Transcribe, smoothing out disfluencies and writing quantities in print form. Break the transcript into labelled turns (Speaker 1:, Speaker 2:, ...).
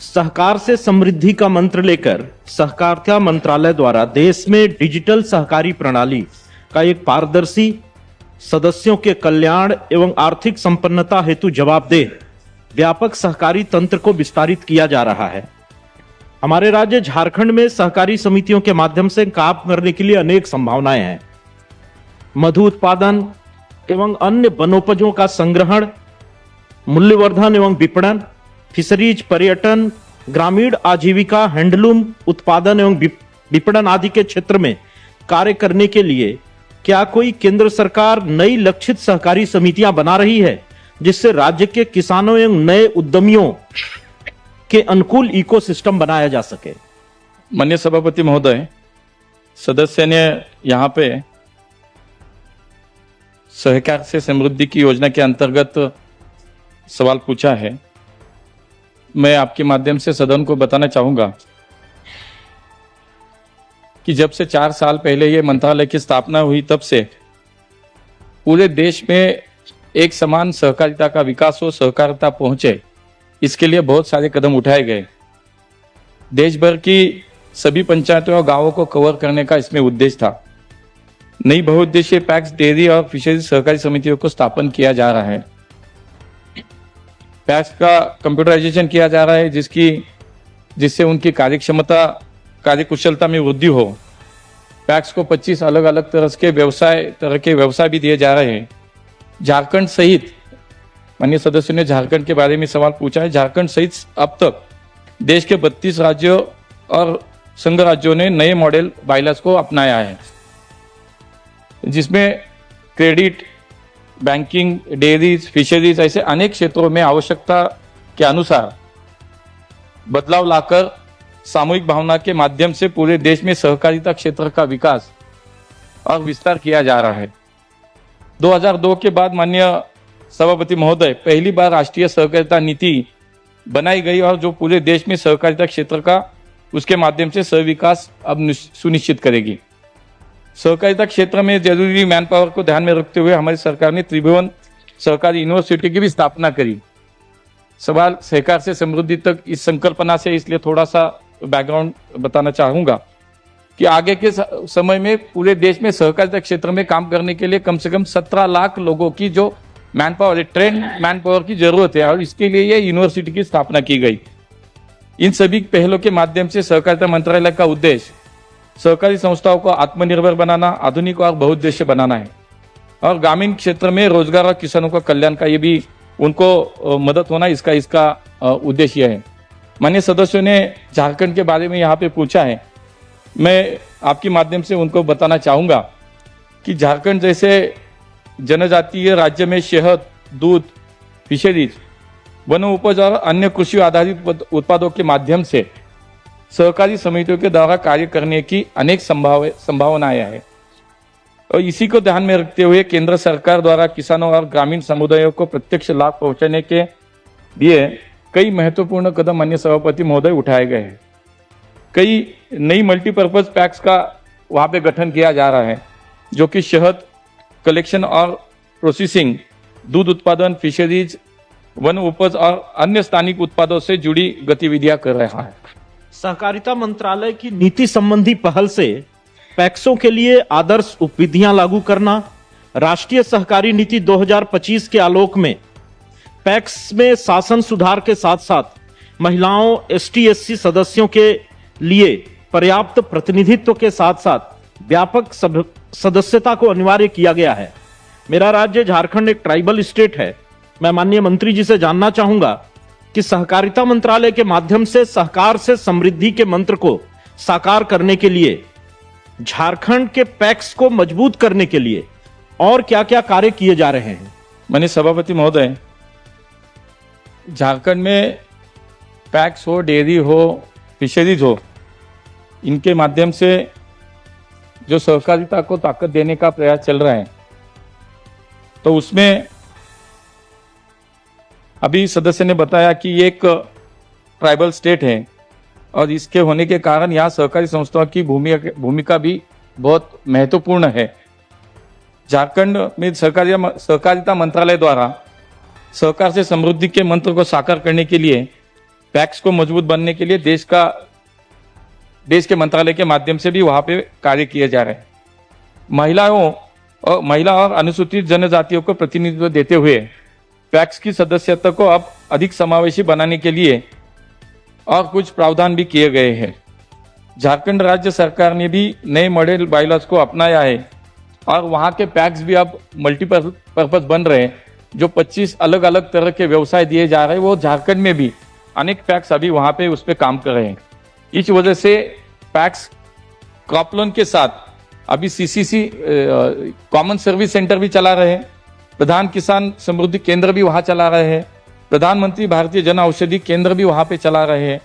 Speaker 1: सहकार से समृद्धि का मंत्र लेकर सहकारिता मंत्रालय द्वारा देश में डिजिटल सहकारी प्रणाली का एक पारदर्शी, सदस्यों के कल्याण एवं आर्थिक संपन्नता हेतु जवाबदेह व्यापक सहकारी तंत्र को विस्तारित किया जा रहा है। हमारे राज्य झारखंड में सहकारी समितियों के माध्यम से काम करने के लिए अनेक संभावनाएं हैं। मधु उत्पादन एवं अन्य वनोपजों का संग्रहण, मूल्यवर्धन एवं विपणन, फिशरीज, पर्यटन, ग्रामीण आजीविका, हैंडलूम उत्पादन एवं विपणन आदि के क्षेत्र में कार्य करने के लिए क्या कोई केंद्र सरकार नई लक्षित सहकारी समितियां बना रही है, जिससे राज्य के किसानों एवं नए उद्यमियों के अनुकूल इकोसिस्टम बनाया जा सके?
Speaker 2: माननीय सभापति महोदय, सदस्य ने यहाँ पे सहकार से समृद्धि की योजना के अंतर्गत सवाल पूछा है। मैं आपके माध्यम से सदन को बताना चाहूंगा कि जब से 4 साल पहले ये मंत्रालय की स्थापना हुई, तब से पूरे देश में एक समान सहकारिता का विकास हो, सहकारिता पहुंचे, इसके लिए बहुत सारे कदम उठाए गए। देश भर की सभी पंचायतों और गांवों को कवर करने का इसमें उद्देश्य था। नई बहुउद्देशीय पैक्स, डेयरी और फिशरीज सहकारी समितियों को स्थापन किया जा रहा है। पैक्स का कंप्यूटराइजेशन किया जा रहा है, जिससे उनकी कार्यक्षमता, कार्यकुशलता में वृद्धि हो। पैक्स को 25 अलग अलग तरह के व्यवसाय भी दिए जा रहे हैं। झारखंड सहित, माननीय सदस्यों ने झारखंड के बारे में सवाल पूछा है, झारखंड सहित अब तक देश के 32 राज्यों और संघ राज्यों ने नए मॉडल बाइलास को अपनाया है, जिसमें क्रेडिट, बैंकिंग, डेयरीज, फिशरीज ऐसे अनेक क्षेत्रों में आवश्यकता के अनुसार बदलाव लाकर सामूहिक भावना के माध्यम से पूरे देश में सहकारिता क्षेत्र का विकास और विस्तार किया जा रहा है। 2002 के बाद माननीय सभापति महोदय, पहली बार राष्ट्रीय सहकारिता नीति बनाई गई और जो पूरे देश में सहकारिता क्षेत्र का, उसके माध्यम से सहविकास अब सुनिश्चित करेगी। सहकारिता क्षेत्र में जरूरी मैन पावर को ध्यान में रखते हुए हमारी सरकार ने त्रिभुवन सहकारी यूनिवर्सिटी की भी स्थापना करी। सवाल सहकार से समृद्धि तक इस संकल्पना से, इसलिए थोड़ा सा बैकग्राउंड बताना चाहूंगा कि आगे के समय में पूरे देश में सहकारिता क्षेत्र में काम करने के लिए कम से कम 17 लाख लोगों की जो man power, train man power की जरूरत है, और इसके लिए ये यूनिवर्सिटी की स्थापना की गई। इन सभी पहलों के माध्यम से सहकारिता मंत्रालय का उद्देश्य सहकारी संस्थाओं को आत्मनिर्भर बनाना, आधुनिक और बहुउद्देश्य बनाना है, और ग्रामीण क्षेत्र में रोजगार और किसानों का कल्याण का, ये भी उनको मदद होना, इसका उद्देश्य है। माननीय सदस्यों ने झारखंड के बारे में यहाँ पे पूछा है। मैं आपके माध्यम से उनको बताना चाहूंगा कि झारखंड जैसे जनजातीय राज्य में शहद, दूध, फिशरीज, वन उपज और अन्य कृषि आधारित उत्पादों के माध्यम से सहकारी समितियों के द्वारा कार्य करने की अनेक संभावनाएं हैं, और इसी को ध्यान में रखते हुए केंद्र सरकार द्वारा किसानों और ग्रामीण समुदायों को प्रत्यक्ष लाभ पहुंचाने के लिए कई महत्वपूर्ण कदम माननीय सभापति महोदय उठाए गए हैं। कई नई मल्टीपर्पज पैक्स का वहां पे गठन किया जा रहा है, जो कि शहद कलेक्शन और प्रोसेसिंग, दूध उत्पादन, फिशरीज, वन उपज और अन्य स्थानिक उत्पादों से जुड़ी गतिविधियां कर रहा है।
Speaker 1: सहकारिता मंत्रालय की नीति संबंधी पहल से पैक्सों के लिए आदर्श उपविधियां लागू करना, राष्ट्रीय सहकारी नीति 2025 के आलोक में पैक्स में शासन सुधार के साथ साथ महिलाओं, ST/SC सदस्यों के लिए पर्याप्त प्रतिनिधित्व के साथ साथ व्यापक सदस्यता को अनिवार्य किया गया है। मेरा राज्य झारखंड एक ट्राइबल स्टेट है। मैं माननीय मंत्री जी से जानना चाहूंगा कि सहकारिता मंत्रालय के माध्यम से सहकार से समृद्धि के मंत्र को साकार करने के लिए, झारखंड के पैक्स को मजबूत करने के लिए और क्या-क्या कार्य किए जा रहे हैं?
Speaker 2: माननीय सभापति महोदय, झारखंड में पैक्स हो, डेयरी हो, फिशरीज हो, इनके माध्यम से जो सहकारिता को ताकत देने का प्रयास चल रहा है, तो उसमें अभी सदस्य ने बताया कि ये एक ट्राइबल स्टेट है, और इसके होने के कारण यहाँ सहकारी संस्थाओं की भूमिका भी बहुत महत्वपूर्ण है। झारखंड में सहकारिता मंत्रालय द्वारा सहकार से समृद्धि के मंत्र को साकार करने के लिए पैक्स को मजबूत बनने के लिए देश के मंत्रालय के माध्यम से भी वहां पे कार्य किए जा रहे हैं। महिला और अनुसूचित जनजातियों को प्रतिनिधित्व देते हुए पैक्स की सदस्यता को अब अधिक समावेशी बनाने के लिए और कुछ प्रावधान भी किए गए हैं। झारखंड राज्य सरकार ने भी नए मॉडल बायलॉज को अपनाया है और वहां के पैक्स भी अब मल्टीपर्पज बन रहे हैं। जो 25 अलग अलग तरह के व्यवसाय दिए जा रहे हैं, वो झारखंड में भी अनेक पैक्स अभी वहां पे उस पर काम कर रहे हैं। इस वजह से पैक्स क्रॉप लोन के साथ अभी CCC कॉमन सर्विस सेंटर भी चला रहे हैं, प्रधान किसान समृद्धि केंद्र भी वहां चला रहे हैं, प्रधानमंत्री भारतीय जन औषधि केंद्र भी वहां पे चला रहे हैं।